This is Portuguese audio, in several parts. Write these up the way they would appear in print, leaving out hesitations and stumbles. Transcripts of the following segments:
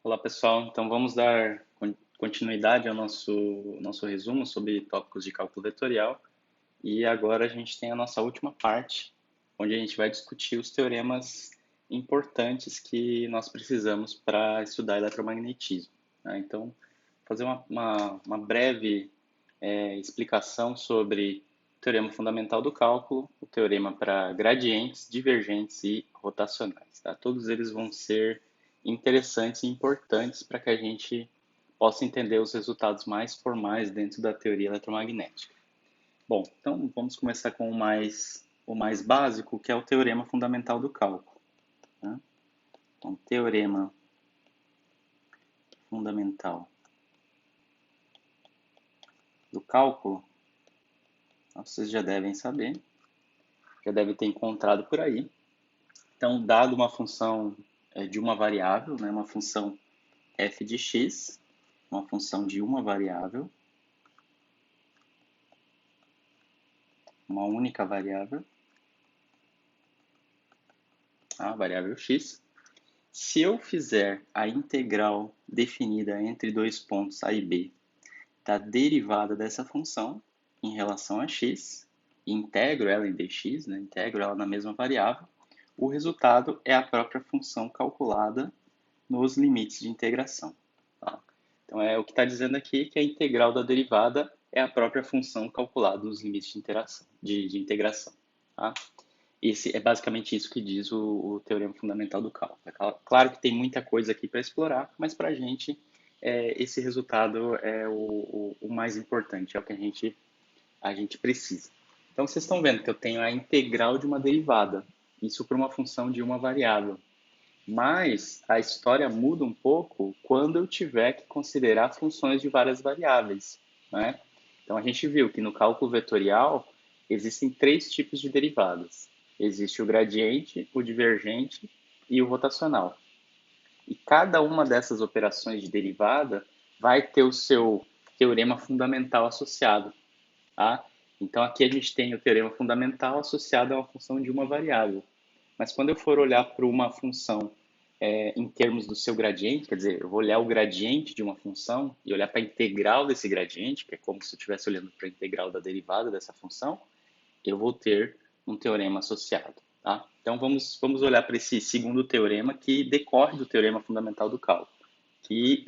Olá, pessoal. Então, vamos dar continuidade ao nosso resumo sobre tópicos de cálculo vetorial. E agora a gente tem a nossa última parte, onde a gente vai discutir os teoremas importantes que nós precisamos para estudar eletromagnetismo, né? Então, fazer uma breve explicação sobre o teorema fundamental do cálculo, o teorema para gradientes, divergentes e rotacionais, tá? Todos eles vão ser interessantes e importantes para que a gente possa entender os resultados mais formais dentro da teoria eletromagnética. Bom, então vamos começar com o mais básico, que é o teorema fundamental do cálculo, né? Então, teorema fundamental do cálculo, vocês já devem saber, já devem ter encontrado por aí. Então, dado uma função de uma variável, né, uma função f de x, uma função de uma variável, uma única variável, a variável x. Se eu fizer a integral definida entre dois pontos a e b da derivada dessa função em relação a x, e integro ela em dx, né, integro ela na mesma variável, o resultado é a própria função calculada nos limites de integração. Tá? Então, é o que está dizendo aqui que a integral da derivada é a própria função calculada nos limites de integração. Tá? Esse é basicamente isso que diz o teorema fundamental do cálculo. É claro que tem muita coisa aqui para explorar, mas para a gente esse resultado é o mais importante, é o que a gente precisa. Então, vocês estão vendo que eu tenho a integral de uma derivada, isso para uma função de uma variável. Mas a história muda um pouco quando eu tiver que considerar funções de várias variáveis, né? Então a gente viu que no cálculo vetorial existem três tipos de derivadas. Existe o gradiente, o divergente e o rotacional. E cada uma dessas operações de derivada vai ter o seu teorema fundamental associado, tá? Então aqui a gente tem o teorema fundamental associado a uma função de uma variável. Mas quando eu for olhar para uma função em termos do seu gradiente, quer dizer, eu vou olhar o gradiente de uma função e olhar para a integral desse gradiente, que é como se eu estivesse olhando para a integral da derivada dessa função, eu vou ter um teorema associado. Tá? Então vamos olhar para esse segundo teorema que decorre do teorema fundamental do cálculo, que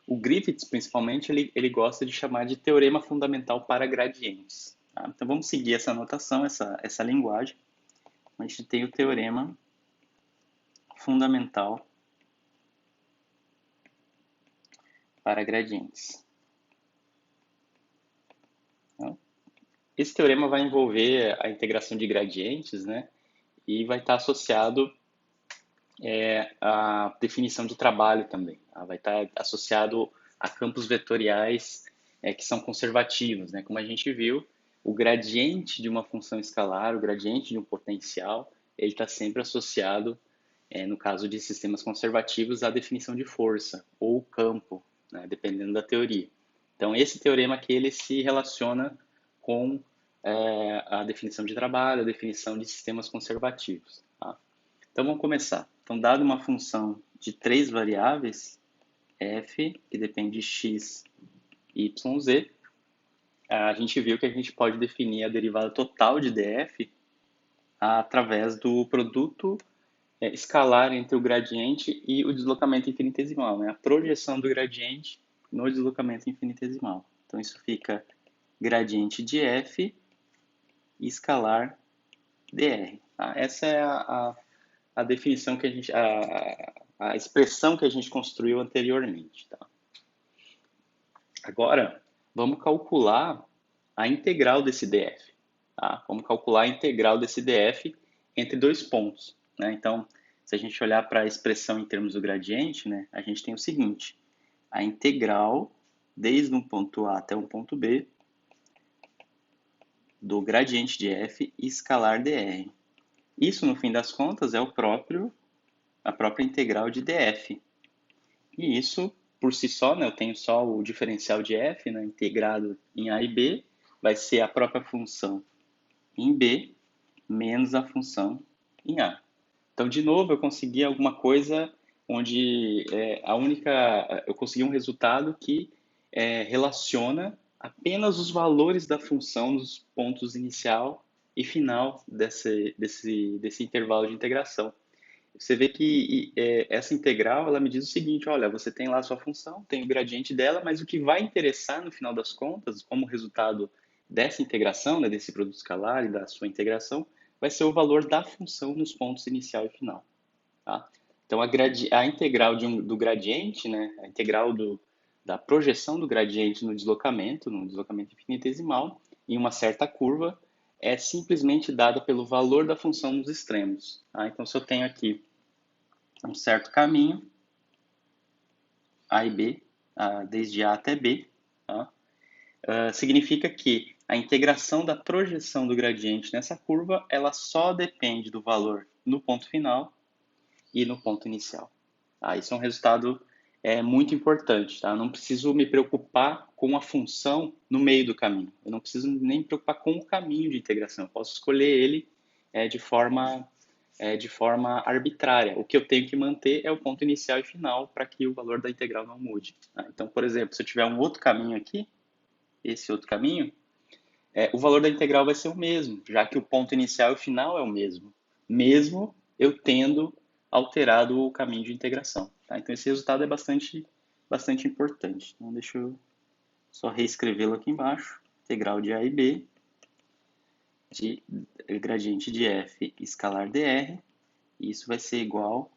o Griffiths, principalmente, ele gosta de chamar de teorema fundamental para gradientes. Tá? Então vamos seguir essa notação, essa linguagem. A gente tem o teorema fundamental para gradientes. Então, esse teorema vai envolver a integração de gradientes, né? E vai estar associado à definição de trabalho também. Tá? Vai estar associado a campos vetoriais que são conservativos, né? Como a gente viu, o gradiente de uma função escalar, o gradiente de um potencial, ele está sempre associado, no caso de sistemas conservativos, à definição de força ou campo, né? Dependendo da teoria. Então, esse teorema aqui ele se relaciona com a definição de trabalho, a definição de sistemas conservativos. Tá? Então, vamos começar. Então, dado uma função de três variáveis, f, que depende de x, y, z, a gente viu que a gente pode definir a derivada total de df através do produto escalar entre o gradiente e o deslocamento infinitesimal, né? A projeção do gradiente no deslocamento infinitesimal. Então, isso fica gradiente de f escalar dr. Tá? Essa é a definição que a expressão que a gente construiu anteriormente. Tá? Agora, vamos calcular a integral desse df. Tá? Vamos calcular a integral desse df entre dois pontos. Né? Então, se a gente olhar para a expressão em termos do gradiente, né, a gente tem o seguinte: a integral desde um ponto A até um ponto B do gradiente de f escalar dr. Isso, no fim das contas, é a própria integral de df. E isso, por si só, né, eu tenho só o diferencial de f, né, integrado em a e b, vai ser a própria função em b menos a função em a. Então, de novo, eu consegui alguma coisa onde eu consegui um resultado que relaciona apenas os valores da função nos pontos inicial e final desse intervalo de integração. Você vê que essa integral, ela me diz o seguinte, olha, você tem lá a sua função, tem o gradiente dela, mas o que vai interessar no final das contas, como resultado dessa integração, né, desse produto escalar e da sua integração, vai ser o valor da função nos pontos inicial e final. Tá? Então, a integral do gradiente, né, a integral da projeção do gradiente no deslocamento infinitesimal, em uma certa curva, é simplesmente dada pelo valor da função nos extremos. Tá? Então, se eu tenho aqui um certo caminho, A e B, desde A até B, tá? Significa que a integração da projeção do gradiente nessa curva, ela só depende do valor no ponto final e no ponto inicial. Tá? Isso é um resultado muito importante. Tá? Eu não preciso me preocupar com a função no meio do caminho. Eu não preciso nem me preocupar com o caminho de integração. Eu posso escolher ele de forma arbitrária. O que eu tenho que manter é o ponto inicial e final para que o valor da integral não mude. Tá? Então, por exemplo, se eu tiver um outro caminho aqui, esse outro caminho, o valor da integral vai ser o mesmo, já que o ponto inicial e o final é o mesmo, mesmo eu tendo alterado o caminho de integração. Tá? Então, esse resultado é bastante importante. Então, deixa eu só reescrevê-lo aqui embaixo. Integral de A e B de gradiente de f escalar dr, e isso vai ser igual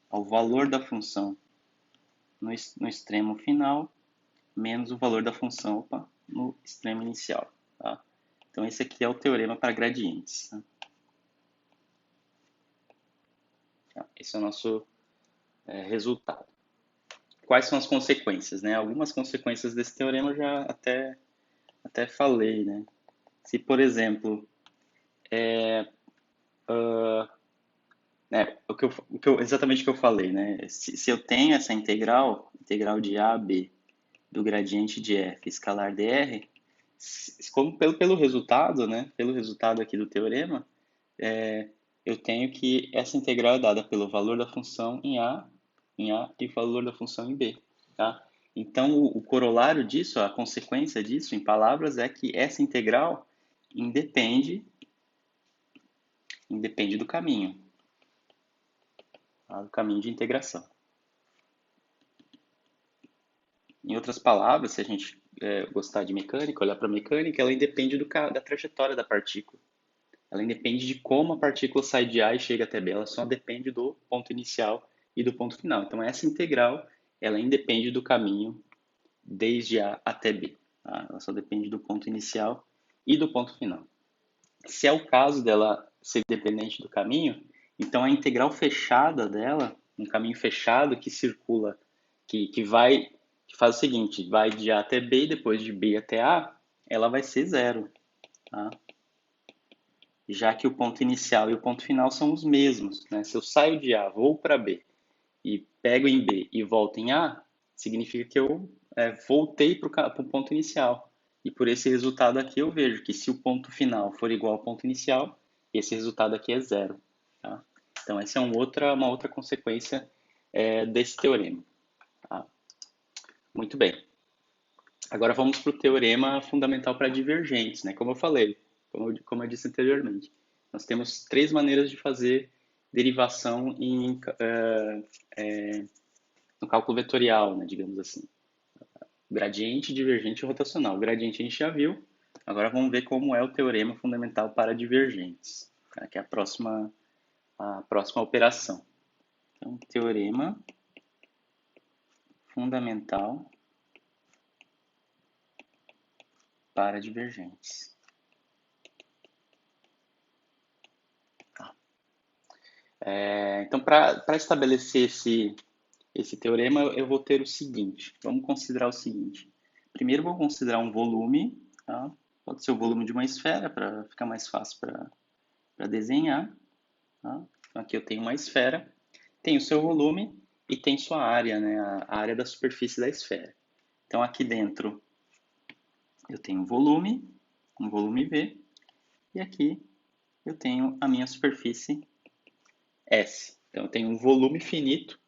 ao valor da função no extremo final, menos o valor da função no extremo inicial. Tá? Então, esse aqui é o teorema para gradientes. Tá? Esse é o nosso resultado. Quais são as consequências? Né? Algumas consequências desse teorema eu já até falei. Né? Se, por exemplo, exatamente o que eu falei, né? Se eu tenho essa integral de A a B, do gradiente de f escalar dr, como pelo resultado, né? Pelo resultado aqui do teorema, eu tenho que essa integral é dada pelo valor da função em A e o valor da função em B. Tá? Então, o corolário disso, a consequência disso, em palavras, é que essa integral independe do caminho, tá? Do caminho de integração. Em outras palavras, se a gente gostar de mecânica, olhar para a mecânica, ela independe da trajetória da partícula. Ela independe de como a partícula sai de A e chega até B. Ela só depende do ponto inicial e do ponto final. Então, essa integral, ela independe do caminho desde A até B. Tá? Ela só depende do ponto inicial e do ponto final. Se é o caso dela ser dependente do caminho, então a integral fechada dela, um caminho fechado que circula, que faz o seguinte, vai de A até B e depois de B até A, ela vai ser zero. Tá? Já que o ponto inicial e o ponto final são os mesmos. Né? Se eu saio de A, vou para B e pego em B e volto em A, significa que eu voltei para o ponto inicial. E por esse resultado aqui eu vejo que se o ponto final for igual ao ponto inicial, esse resultado aqui é zero. Tá? Então essa é uma outra consequência desse teorema. Tá? Muito bem. Agora vamos para o teorema fundamental para divergentes. Né? Como eu falei, como eu disse anteriormente, nós temos três maneiras de fazer derivação no cálculo vetorial, né, digamos assim. Gradiente, divergente e rotacional. O gradiente a gente já viu, agora vamos ver como é o teorema fundamental para divergentes, tá? Que é a próxima operação. Então, teorema fundamental para divergentes. Então, para estabelecer esse teorema, eu vou ter o seguinte. Vamos considerar o seguinte. Primeiro, vou considerar um volume. Tá? Pode ser o volume de uma esfera, para ficar mais fácil para desenhar. Tá? Então, aqui eu tenho uma esfera, tem o seu volume e tem sua área, né? A área da superfície da esfera. Então, aqui dentro eu tenho um volume V, e aqui eu tenho a minha superfície S. Então, eu tenho um volume finito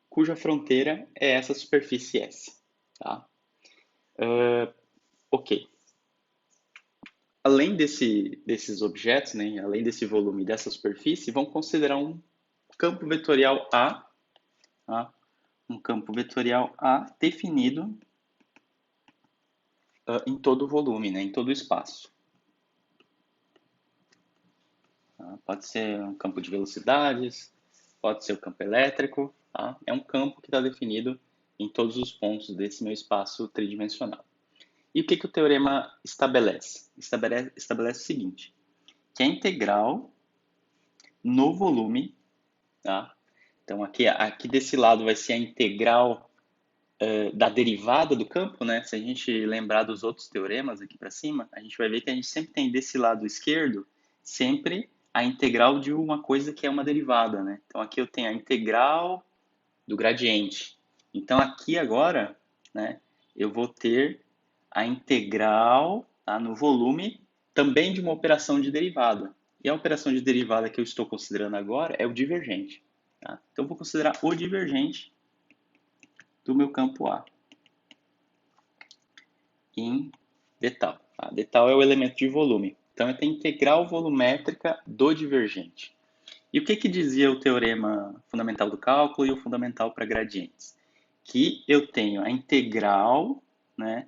cuja fronteira é essa superfície S. Tá? Ok. Além desses objetos, né, além desse volume e dessa superfície, vamos considerar um campo vetorial A, tá? Um campo vetorial A definido em todo o volume, né, em todo o espaço. Tá? Pode ser um campo de velocidades, pode ser o campo elétrico, tá? É um campo que está definido em todos os pontos desse meu espaço tridimensional. E o que o teorema estabelece? Estabelece o seguinte, que a integral no volume, tá? Então aqui desse lado vai ser a integral da derivada do campo, né? Se a gente lembrar dos outros teoremas aqui para cima, a gente vai ver que a gente sempre tem desse lado esquerdo sempre a integral de uma coisa que é uma derivada, né? Então aqui eu tenho a integral do gradiente. Então aqui agora, né, eu vou ter a integral, tá, no volume também de uma operação de derivada. E a operação de derivada que eu estou considerando agora é o divergente. Tá? Então eu vou considerar o divergente do meu campo A em dtal. Tá? Dtal é o elemento de volume. Então eu tenho a integral volumétrica do divergente. E o que dizia o teorema fundamental do cálculo e o fundamental para gradientes? Que eu tenho a integral, né,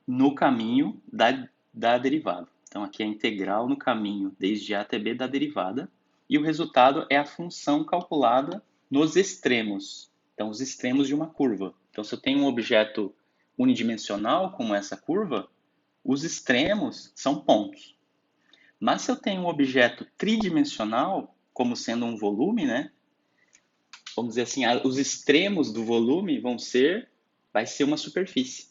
no caminho da derivada. Então aqui é a integral no caminho desde A até B da derivada. E o resultado é a função calculada nos extremos. Então os extremos de uma curva. Então se eu tenho um objeto unidimensional como essa curva, os extremos são pontos. Mas se eu tenho um objeto tridimensional, como sendo um volume, né? Vamos dizer assim, os extremos do volume vai ser uma superfície.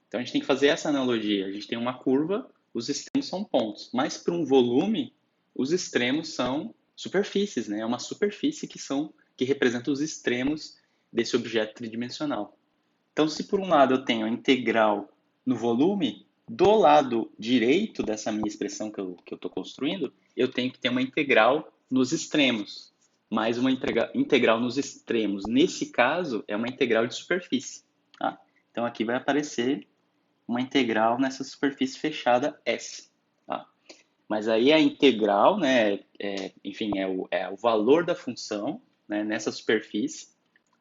Então a gente tem que fazer essa analogia. A gente tem uma curva, os extremos são pontos. Mas para um volume, os extremos são superfícies, né? É uma superfície que representa os extremos desse objeto tridimensional. Então, se por um lado eu tenho a integral no volume, do lado direito dessa minha expressão que eu estou construindo, eu tenho que ter uma integral nos extremos. Mais uma integral nos extremos. Nesse caso, é uma integral de superfície. Tá? Então, aqui vai aparecer uma integral nessa superfície fechada S. Tá? Mas aí a integral, né, enfim, é o valor da função, né, nessa superfície,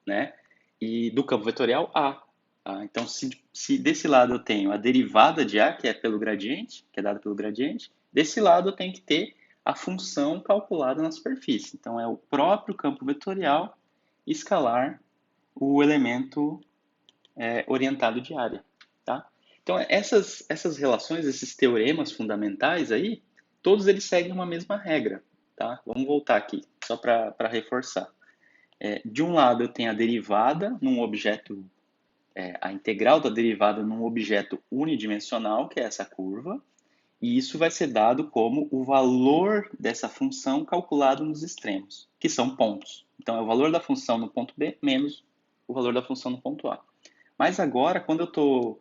né, e do campo vetorial A. Tá? Então, se desse lado eu tenho a derivada de A, que é pelo gradiente, que é dada pelo gradiente, desse lado eu tenho que ter a função calculada na superfície. Então, é o próprio campo vetorial escalar o elemento orientado de área. Tá? Então, essas relações, esses teoremas fundamentais aí, todos eles seguem uma mesma regra. Tá? Vamos voltar aqui, só para reforçar. De um lado eu tenho a derivada num objeto, a integral da derivada num objeto unidimensional, que é essa curva, e isso vai ser dado como o valor dessa função calculado nos extremos, que são pontos. Então é o valor da função no ponto B menos o valor da função no ponto A. Mas agora, quando eu estou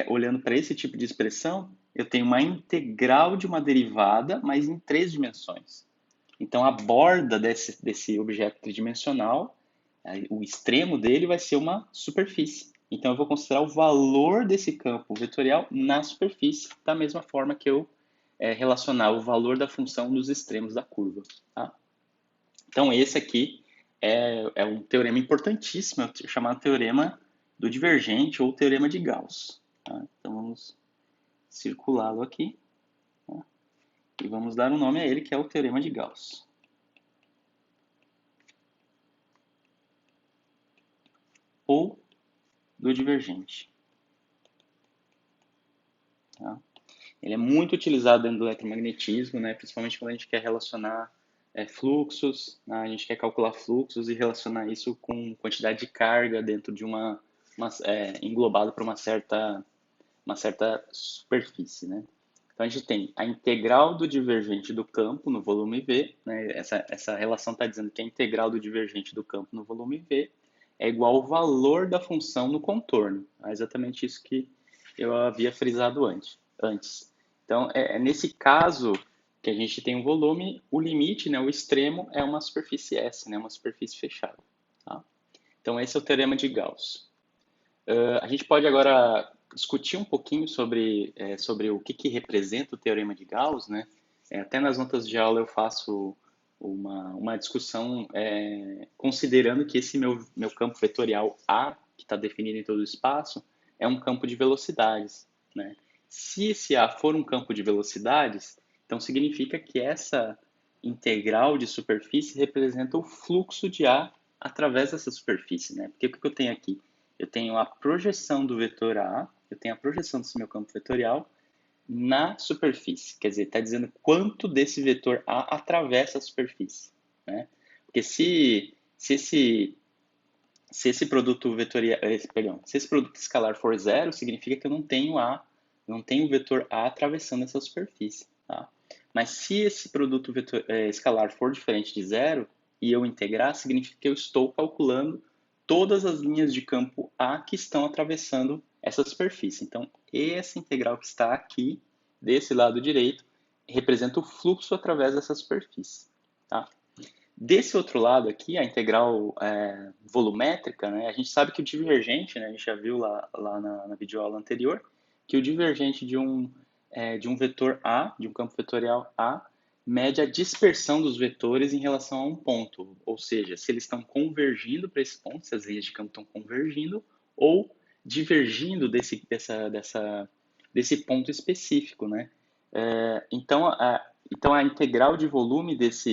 olhando para esse tipo de expressão, eu tenho uma integral de uma derivada, mas em 3 dimensões. Então, a borda desse objeto tridimensional, o extremo dele vai ser uma superfície. Então, eu vou considerar o valor desse campo vetorial na superfície, da mesma forma que eu relacionar o valor da função nos extremos da curva. Tá? Então, esse aqui é um teorema importantíssimo, é chamado teorema do divergente ou teorema de Gauss. Tá? Então, vamos circulá-lo aqui. Tá? E vamos dar um nome a ele, que é o teorema de Gauss. Ou do divergente. Tá? Ele é muito utilizado dentro do eletromagnetismo, né? Principalmente quando a gente quer relacionar fluxos, né? A gente quer calcular fluxos e relacionar isso com quantidade de carga dentro de englobado por uma certa superfície, né? Então a gente tem a integral do divergente do campo no volume V, né? Essa relação está dizendo que a integral do divergente do campo no volume V é igual ao valor da função no contorno. É exatamente isso que eu havia frisado antes. Então, é nesse caso Porque a gente tem um volume, o limite, né, o extremo é uma superfície S, né, uma superfície fechada. Tá? Então, esse é o teorema de Gauss. A gente pode agora discutir um pouquinho sobre o que representa o teorema de Gauss, né? Até nas notas de aula eu faço uma discussão considerando que esse meu campo vetorial A, que está definido em todo o espaço, é um campo de velocidades, né? Se esse A for um campo de velocidades, então significa que essa integral de superfície representa o fluxo de A através dessa superfície, né? Porque o que eu tenho aqui? Eu tenho a projeção do vetor A, eu tenho a projeção desse meu campo vetorial na superfície. Quer dizer, está dizendo quanto desse vetor A atravessa a superfície, né? Porque se esse produto vetorial, perdão, se esse produto escalar for zero, significa que eu não tenho o vetor A atravessando essa superfície, tá? Mas se esse produto escalar for diferente de zero e eu integrar, significa que eu estou calculando todas as linhas de campo A que estão atravessando essa superfície. Então, essa integral que está aqui, desse lado direito, representa o fluxo através dessa superfície, tá? Desse outro lado aqui, a integral volumétrica, né, a gente sabe que o divergente, né, a gente já viu lá na videoaula anterior, que o divergente de um vetor A, de um campo vetorial A, mede a dispersão dos vetores em relação a um ponto, ou seja, se eles estão convergindo para esse ponto, se as linhas de campo estão convergindo, ou divergindo desse ponto específico, né? Então, a integral de volume dessa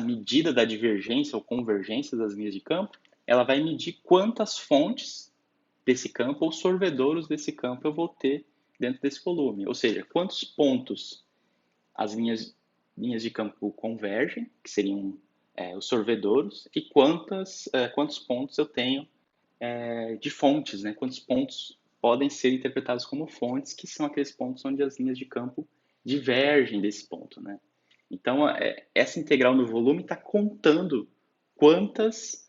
medida da divergência ou convergência das linhas de campo, ela vai medir quantas fontes desse campo ou sorvedouros desse campo eu vou ter dentro desse volume. Ou seja, quantos pontos as linhas de campo convergem, que seriam os sorvedouros, e quantos pontos eu tenho de fontes, né? Quantos pontos podem ser interpretados como fontes, que são aqueles pontos onde as linhas de campo divergem desse ponto, né? Então, essa integral no volume está contando quantos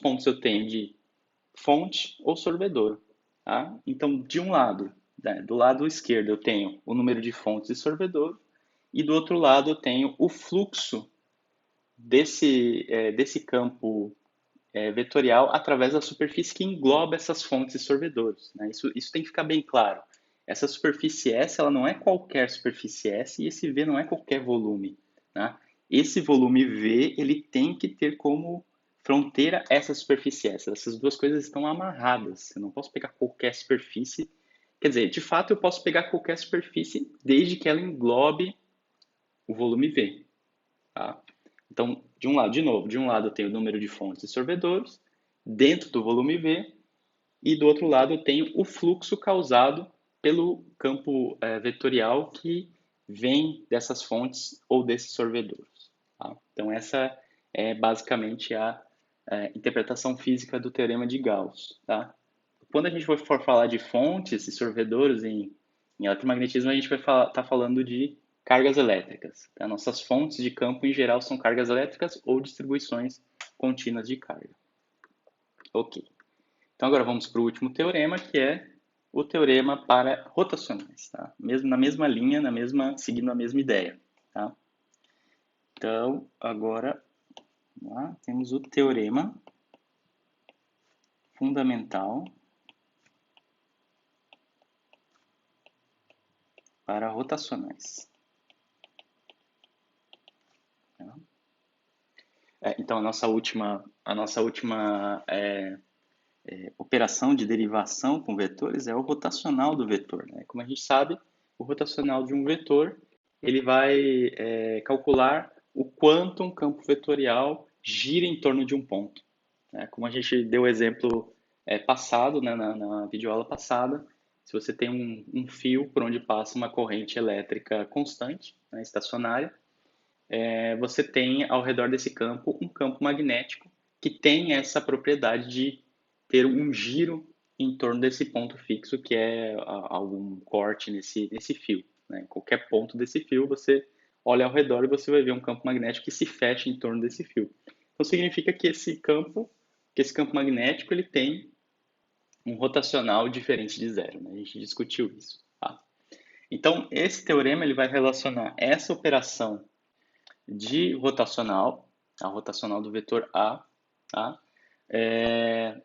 pontos eu tenho de fonte ou sorvedor. Tá? Então, de um lado, né, do lado esquerdo, eu tenho o número de fontes e sorvedor, e do outro lado eu tenho o fluxo desse campo vetorial através da superfície que engloba essas fontes e sorvedores. Né? Isso tem que ficar bem claro. Essa superfície S ela não é qualquer superfície S e esse V não é qualquer volume. Tá? Esse volume V ele tem que ter como fronteira essa superfície S. Essas duas coisas estão amarradas. Eu não posso pegar qualquer superfície. Quer dizer, de fato eu posso pegar qualquer superfície desde que ela englobe o volume V. Tá? Então, de um lado eu tenho o número de fontes e sorvedores dentro do volume V e do outro lado eu tenho o fluxo causado pelo campo vetorial que vem dessas fontes ou desses sorvedores. Tá? Então, essa é basicamente a interpretação física do teorema de Gauss. Tá? Quando a gente for falar de fontes e sorvedores em eletromagnetismo, a gente vai estar falando de cargas elétricas. Tá? Nossas fontes de campo, em geral, são cargas elétricas ou distribuições contínuas de carga. Ok. Então, agora vamos para o último teorema, que é o teorema para rotacionais. Tá? Na mesma linha, seguindo a mesma ideia. Tá? Então, agora, vamos lá, temos o teorema fundamental para rotacionais. Tá? Então, a nossa última operação de derivação com vetores é o rotacional do vetor. Né? Como a gente sabe, o rotacional de um vetor ele vai calcular o quanto um campo vetorial gira em torno de um ponto. Né? Como a gente deu o exemplo passado, né, na videoaula passada, se você tem um fio por onde passa uma corrente elétrica constante, né, estacionária, você tem ao redor desse campo um campo magnético que tem essa propriedade de ter um giro em torno desse ponto fixo, que é algum corte nesse fio. Né? Em qualquer ponto desse fio, você olha ao redor e você vai ver um campo magnético que se fecha em torno desse fio. Então, significa que esse campo magnético, ele tem um rotacional diferente de zero. Né? A gente discutiu isso. Tá? Então, esse teorema ele vai relacionar essa operação de rotacional, a rotacional do vetor A, tá?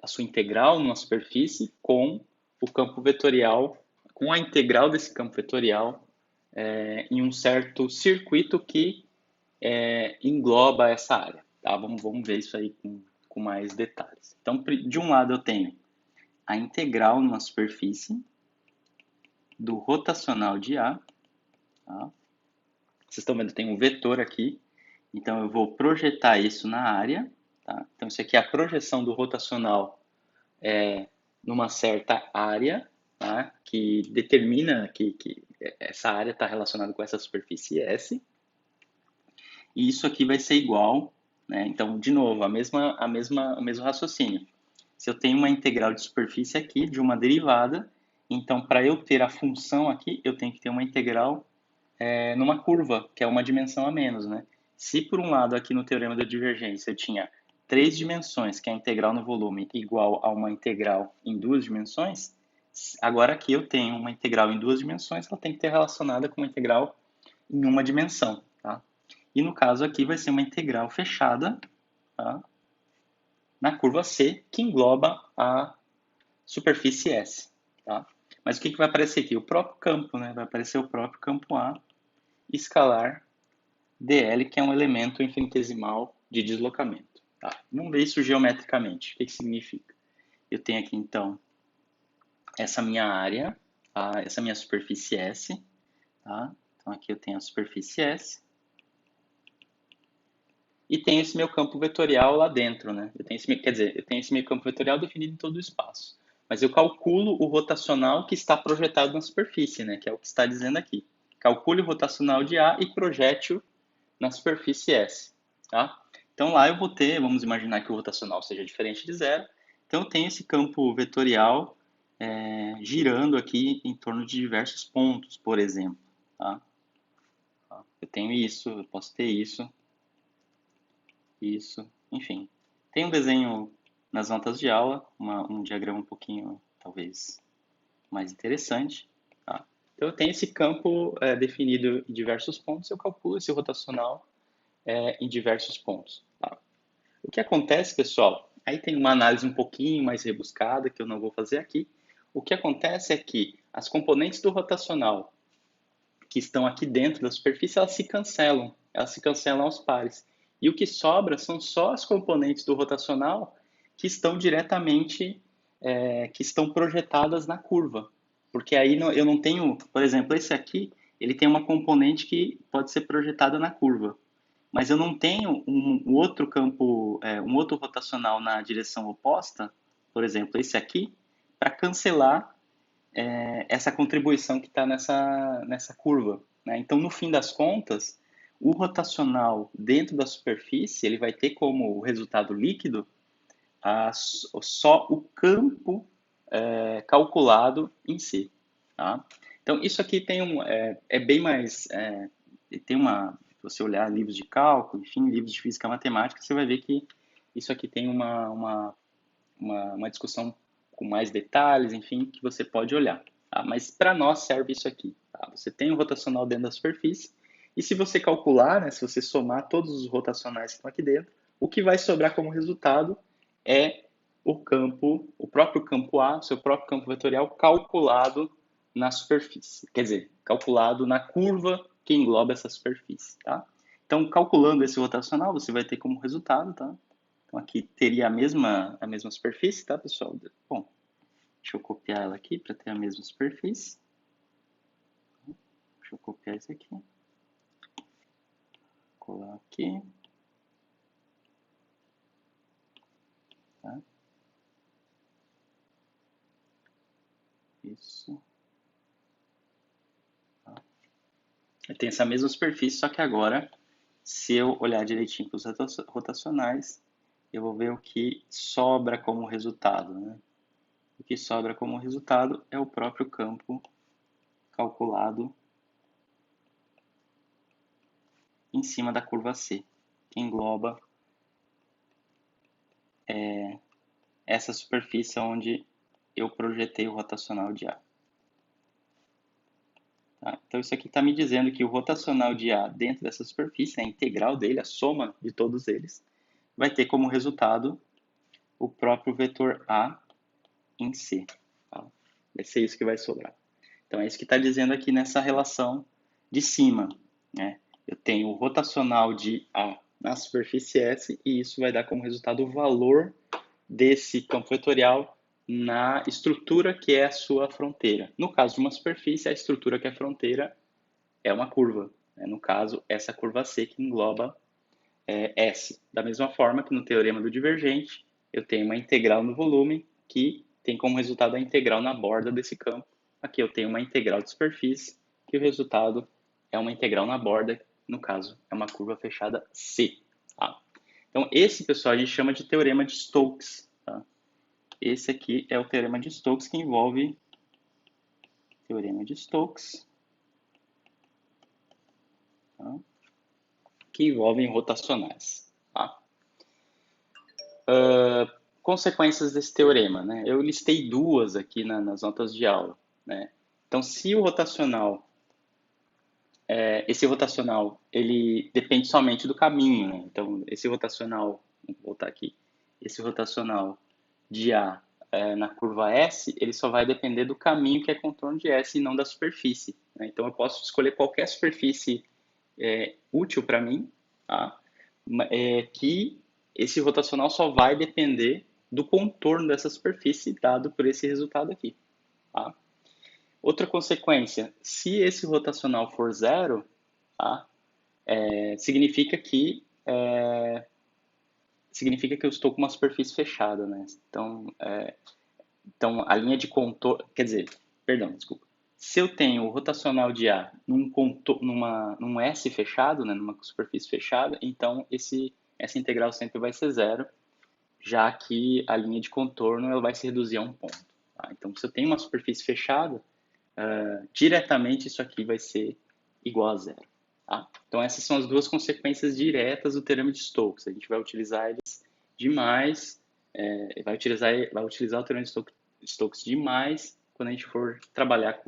A sua integral numa superfície com o campo vetorial, com a integral desse campo vetorial em um certo circuito que engloba essa área. Tá? Vamos ver isso aí com mais detalhes. Então, de um lado eu tenho a integral numa superfície do rotacional de A. Tá? Vocês estão vendo, tem um vetor aqui. Então, eu vou projetar isso na área. Tá? Então, isso aqui é a projeção do rotacional numa certa área, tá? Que determina que essa área está relacionada com essa superfície S. E isso aqui vai ser igual, né? Então, de novo, o mesmo raciocínio. Se eu tenho uma integral de superfície aqui, de uma derivada, então, para eu ter a função aqui, eu tenho que ter uma integral numa curva, que é uma dimensão a menos, né? Se por um lado aqui no teorema da divergência eu tinha três dimensões, que é a integral no volume igual a uma integral em duas dimensões, agora aqui eu tenho uma integral em duas dimensões, ela tem que ter relacionada com uma integral em uma dimensão, tá? E no caso aqui vai ser uma integral fechada, tá? Na curva C, que engloba a superfície S, tá? Mas o que vai aparecer aqui? O próprio campo, né? Vai aparecer o próprio campo A escalar dl, que é um elemento infinitesimal de deslocamento. Tá? Vamos ver isso geometricamente. O que significa? Eu tenho aqui, então, essa minha área, tá? Essa minha superfície S. Tá? Então, aqui eu tenho a superfície S. E tenho esse meu campo vetorial lá dentro. Né? Eu tenho esse meu campo vetorial definido em todo o espaço. Mas eu calculo o rotacional que está projetado na superfície, né? Que é o que está dizendo aqui. Calcule o rotacional de A e projete-o na superfície S. Tá? Então lá eu vou ter, vamos imaginar que o rotacional seja diferente de zero, então eu tenho esse campo vetorial girando aqui em torno de diversos pontos, por exemplo. Tá? Eu tenho isso, eu posso ter isso, enfim. Tem um desenho nas notas de aula, um diagrama um pouquinho, talvez, mais interessante. Tá? Então eu tenho esse campo definido em diversos pontos, eu calculo esse rotacional em diversos pontos. Tá? O que acontece, pessoal, aí tem uma análise um pouquinho mais rebuscada, que eu não vou fazer aqui. O que acontece é que as componentes do rotacional que estão aqui dentro da superfície, elas se cancelam aos pares. E o que sobra são só as componentes do rotacional que estão diretamente, que estão projetadas na curva. Porque aí eu não tenho, por exemplo, esse aqui, ele tem uma componente que pode ser projetada na curva mas eu não tenho um outro campo, um outro rotacional na direção oposta, por exemplo, esse aqui, para cancelar essa contribuição que está nessa curva. Né? Então, no fim das contas, o rotacional dentro da superfície ele vai ter como resultado líquido só o campo calculado em si. Tá? Então, isso aqui é bem mais. Tem uma. Se você olhar livros de cálculo, enfim, livros de física e matemática, você vai ver que isso aqui tem uma discussão com mais detalhes, enfim, que você pode olhar. Tá? Mas para nós serve isso aqui. Tá? Você tem o rotacional dentro da superfície, e se você calcular, né, se você somar todos os rotacionais que estão aqui dentro, o que vai sobrar como resultado é o próprio campo A, seu próprio campo vetorial calculado na superfície. Quer dizer, calculado na curva que engloba essa superfície. Tá? Então, calculando esse rotacional, você vai ter como resultado, tá? Então, aqui teria a mesma superfície, tá, pessoal? Bom, deixa eu copiar ela aqui para ter a mesma superfície. Deixa eu copiar isso aqui. Colar aqui. Tá? Isso. Tá. Tem essa mesma superfície, só que agora, se eu olhar direitinho para os rotacionais, eu vou ver o que sobra como resultado. Né? O que sobra como resultado é o próprio campo calculado em cima da curva C, que engloba essa superfície onde eu projetei o rotacional de A. Tá? Então, isso aqui está me dizendo que o rotacional de A dentro dessa superfície, a integral dele, a soma de todos eles, vai ter como resultado o próprio vetor A em C. Tá? Vai ser isso que vai sobrar. Então, é isso que está dizendo aqui nessa relação de cima. Né? Eu tenho o rotacional de A na superfície S e isso vai dar como resultado o valor desse campo vetorial na estrutura que é a sua fronteira. No caso de uma superfície, a estrutura que é a fronteira é uma curva. Né? No caso, essa curva C que engloba S. Da mesma forma que no teorema do divergente, eu tenho uma integral no volume que tem como resultado a integral na borda desse campo. Aqui eu tenho uma integral de superfície, que o resultado é uma integral na borda, no caso, é uma curva fechada C. Tá? Então, esse, pessoal, a gente chama de teorema de Stokes. Tá? Esse aqui é o teorema de Stokes, que envolve teorema de Stokes, tá? Que envolvem rotacionais. Tá? Consequências desse teorema, né? Eu listei duas aqui nas notas de aula, né? Então, se o rotacional, esse rotacional, ele depende somente do caminho, né? Então, esse rotacional, vou voltar aqui, esse rotacional de A na curva S, ele só vai depender do caminho que é contorno de S e não da superfície, né? Então, eu posso escolher qualquer superfície útil para mim, tá? Que esse rotacional só vai depender do contorno dessa superfície dado por esse resultado aqui. Tá? Outra consequência, se esse rotacional for zero, tá? Significa que eu estou com uma superfície fechada, né? Então a linha de contorno, quer dizer, perdão, desculpa. Se eu tenho o rotacional de A num S fechado, né, numa superfície fechada, então essa integral sempre vai ser zero, já que a linha de contorno ela vai se reduzir a um ponto. Tá? Então, se eu tenho uma superfície fechada, diretamente isso aqui vai ser igual a zero. Tá? Então, essas são as duas consequências diretas do teorema de Stokes. A gente vai utilizar eles demais, vai utilizar o teorema de Stokes demais quando a gente for trabalhar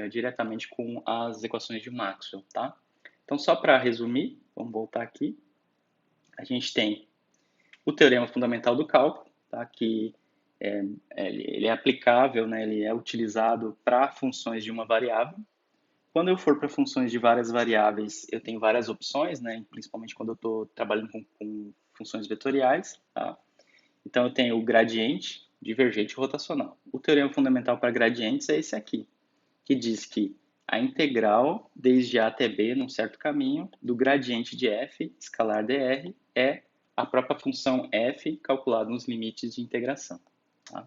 diretamente com as equações de Maxwell. Tá? Então, só para resumir, vamos voltar aqui. A gente tem o teorema fundamental do cálculo, tá? Que ele é aplicável, né? Ele é utilizado para funções de uma variável. Quando eu for para funções de várias variáveis, eu tenho várias opções, né? Principalmente quando eu estou trabalhando com funções vetoriais. Tá? Então, eu tenho o gradiente, divergente e rotacional. O teorema fundamental para gradientes é esse aqui, que diz que a integral desde A até B, num certo caminho, do gradiente de f, escalar dr, é a própria função f calculada nos limites de integração. Tá?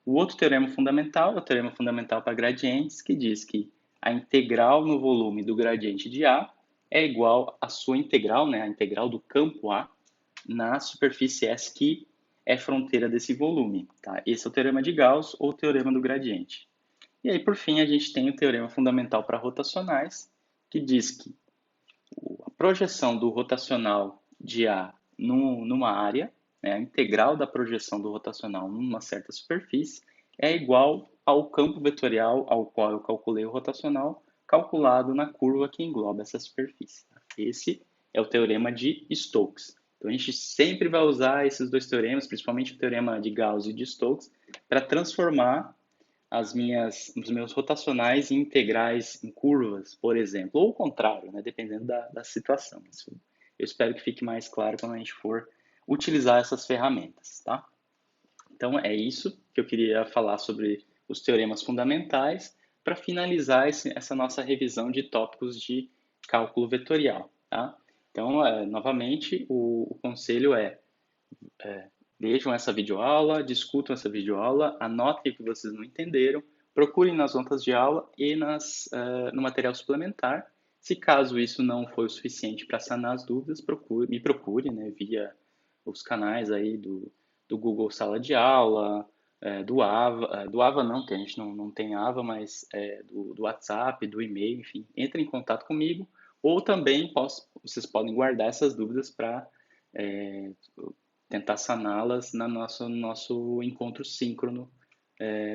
O outro teorema fundamental é o teorema fundamental para gradientes, que diz que a integral no volume do gradiente de A é igual à sua integral, né, a integral do campo A, na superfície S, que é fronteira desse volume. Tá? Esse é o teorema de Gauss ou teorema do gradiente. E aí, por fim, a gente tem o teorema fundamental para rotacionais, que diz que a projeção do rotacional de A numa área, né, a integral da projeção do rotacional numa certa superfície, é igual ao campo vetorial ao qual eu calculei o rotacional, calculado na curva que engloba essa superfície. Esse é o teorema de Stokes. Então, a gente sempre vai usar esses dois teoremas, principalmente o teorema de Gauss e de Stokes, para transformar os meus rotacionais em integrais em curvas, por exemplo, ou o contrário, né, dependendo da situação. Eu espero que fique mais claro quando a gente for utilizar essas ferramentas, tá? Então, é isso que eu queria falar sobre os teoremas fundamentais para finalizar essa nossa revisão de tópicos de cálculo vetorial, tá? Então, novamente, o conselho vejam essa videoaula, discutam essa videoaula, anotem o que vocês não entenderam, procurem nas notas de aula e no material suplementar. Se caso isso não for o suficiente para sanar as dúvidas, me procure, né, via os canais aí do Google Sala de Aula, do Ava não, que a gente não tem Ava, mas do WhatsApp, do e-mail, enfim, entre em contato comigo, ou também vocês podem guardar essas dúvidas para tentar saná-las no nosso encontro síncrono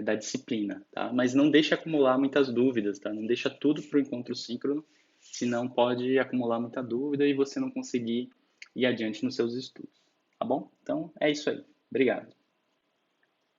da disciplina, tá? Mas não deixe acumular muitas dúvidas, tá? Não deixa tudo para o encontro síncrono, senão pode acumular muita dúvida e você não conseguir ir adiante nos seus estudos, tá bom? Então é isso aí. Obrigado.